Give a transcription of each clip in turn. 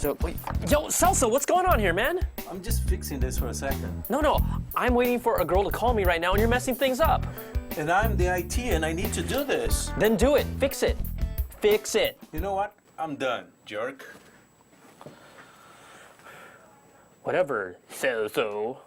So, wait, yo, Salsa, what's going on here, man? I'm just fixing this for a second. No, I'm waiting for a girl to call me right now and you're messing things up. And I'm the IT and I need to do this. Then do it. Fix it. Fix it. You know what? I'm done, jerk. Whatever, so.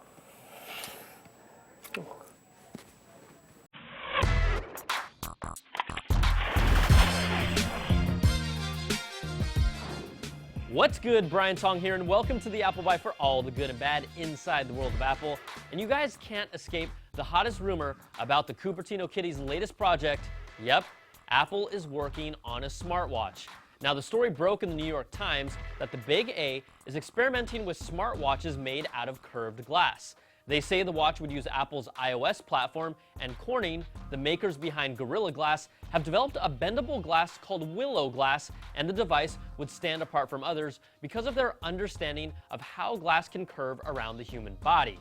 What's good? Brian Tong here, and welcome to the Apple Byte for all the good and bad inside the world of Apple. And you guys can't escape the hottest rumor about the Cupertino Kitty's latest project. Yep, Apple is working on a smartwatch. Now, the story broke in the New York Times that the Big A is experimenting with smartwatches made out of curved glass. They say the watch would use Apple's iOS platform, and Corning, the makers behind Gorilla Glass, have developed a bendable glass called Willow Glass, and the device would stand apart from others because of their understanding of how glass can curve around the human body.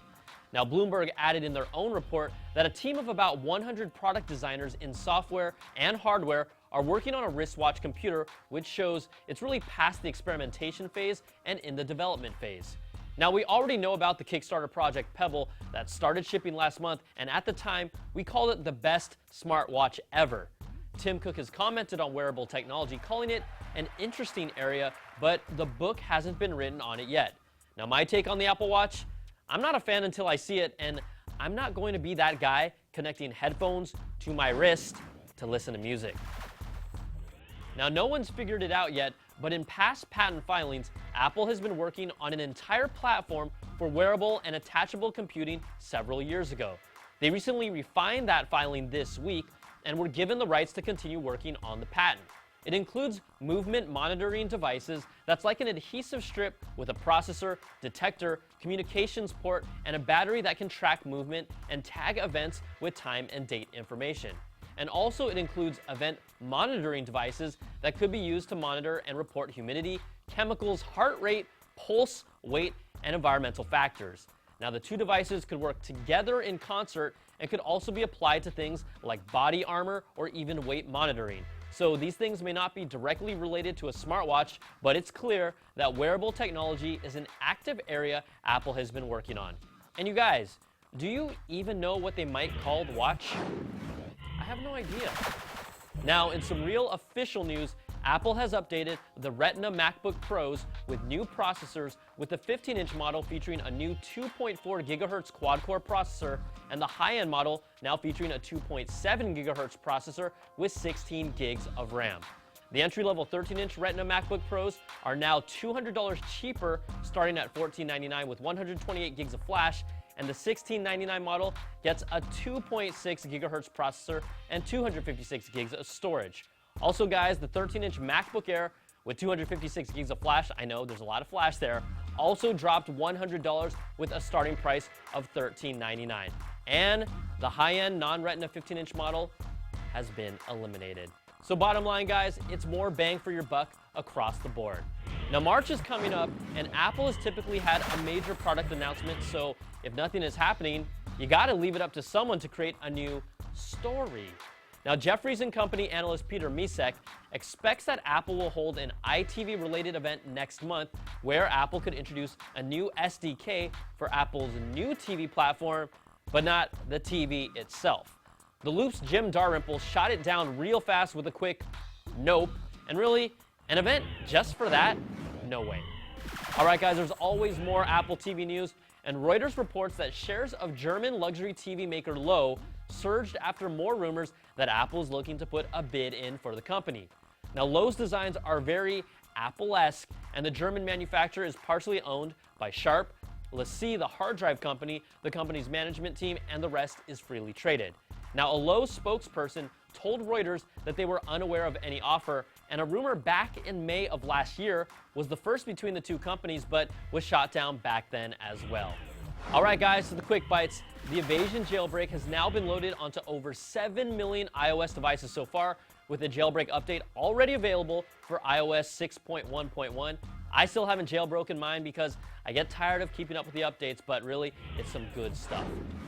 Now, Bloomberg added in their own report that a team of about 100 product designers in software and hardware are working on a wristwatch computer, which shows it's really past the experimentation phase and in the development phase. Now, we already know about the Kickstarter project Pebble that started shipping last month, and at the time, we called it the best smartwatch ever. Tim Cook has commented on wearable technology, calling it an interesting area, but the book hasn't been written on it yet. Now, my take on the Apple Watch, I'm not a fan until I see it, and I'm not going to be that guy connecting headphones to my wrist to listen to music. Now, no one's figured it out yet, but in past patent filings, Apple has been working on an entire platform for wearable and attachable computing several years ago. They recently refined that filing this week and were given the rights to continue working on the patent. It includes movement monitoring devices that's like an adhesive strip with a processor, detector, communications port, and a battery that can track movement and tag events with time and date information. And also it includes event monitoring devices that could be used to monitor and report humidity, chemicals, heart rate, pulse, weight, and environmental factors. Now, the two devices could work together in concert and could also be applied to things like body armor or even weight monitoring. So these things may not be directly related to a smartwatch, but it's clear that wearable technology is an active area Apple has been working on. And you guys, do you even know what they might call the watch? I have no idea. Now, in some real official news, Apple has updated the Retina MacBook Pros with new processors, with the 15-inch model featuring a new 2.4 GHz quad-core processor, and the high-end model now featuring a 2.7 GHz processor with 16 gigs of RAM. The entry-level 13-inch Retina MacBook Pros are now $200 cheaper, starting at $1499 with 128 gigs of flash, and the $1699 model gets a 2.6 GHz processor and 256 gigs of storage. Also, guys, the 13-inch MacBook Air with 256 gigs of flash, I know there's a lot of flash there, also dropped $100 with a starting price of $1399. And the high-end non-Retina 15-inch model has been eliminated. So bottom line, guys, it's more bang for your buck across the board. Now, March is coming up, and Apple has typically had a major product announcement, so if nothing is happening, you gotta leave it up to someone to create a new story. Now, Jefferies & Company analyst Peter Misek expects that Apple will hold an iTV-related event next month where Apple could introduce a new SDK for Apple's new TV platform, but not the TV itself. The Loop's Jim Dalrymple shot it down real fast with a quick nope, and really, an event just for that? No way. All right, guys, there's always more Apple TV news, and Reuters reports that shares of German luxury TV maker Loewe surged after more rumors that Apple is looking to put a bid in for the company. Now, Loewe's designs are very Apple-esque, and the German manufacturer is partially owned by Sharp, LaCie, the hard drive company, the company's management team, and the rest is freely traded. Now, a Loewe spokesperson told Reuters that they were unaware of any offer, and a rumor back in May of last year was the first between the two companies, but was shot down back then as well. All right, guys, so the quick bites. The Evasion jailbreak has now been loaded onto over 7 million iOS devices so far, with a jailbreak update already available for iOS 6.1.1. I still haven't jailbroken mine because I get tired of keeping up with the updates, but really, it's some good stuff.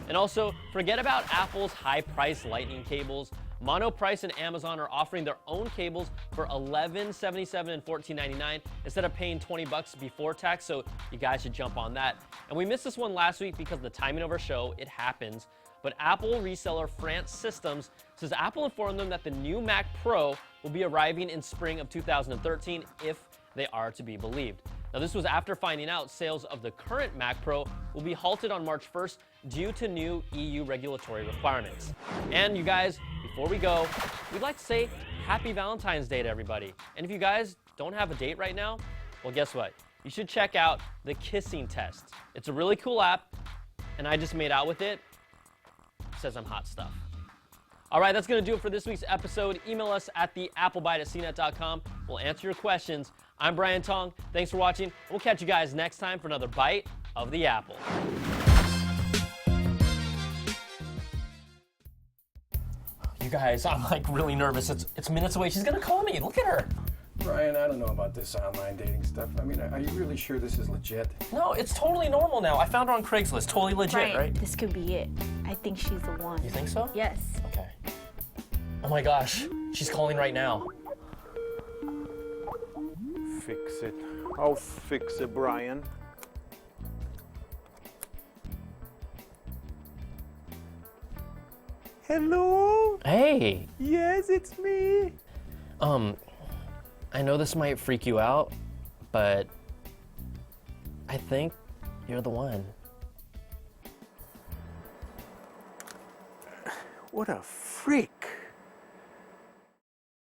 And also, forget about Apple's high-priced lightning cables. Monoprice and Amazon are offering their own cables for $11.77 and $14.99 instead of paying $20 before tax, so you guys should jump on that. And we missed this one last week because of the timing of our show. It happens. But Apple reseller France Systems says Apple informed them that the new Mac Pro will be arriving in spring of 2013 if they are to be believed. Now, this was after finding out sales of the current Mac Pro will be halted on March 1st due to new EU regulatory requirements. And you guys, before we go, we'd like to say Happy Valentine's Day to everybody. And if you guys don't have a date right now, well, guess what? You should check out the Kissing Test. It's a really cool app, and I just made out with it. It says I'm hot stuff. All right, that's going to do it for this week's episode. Email us at theapplebyte@cnet.com. We'll answer your questions. I'm Brian Tong. Thanks for watching. We'll catch you guys next time for another Bite of the Apple. You guys, I'm like really nervous. It's minutes away. She's going to call me. Look at her. Brian, I don't know about this online dating stuff. I mean, are you really sure this is legit? No, it's totally normal now. I found her on Craigslist. Totally legit, Brian, right? this could be it. I think she's the one. You think so? Yes. Okay. Oh my gosh. She's calling right now. Fix it. I'll fix it, Brian. Hello? Hey. Yes, it's me. I know this might freak you out, but I think you're the one. What a freak.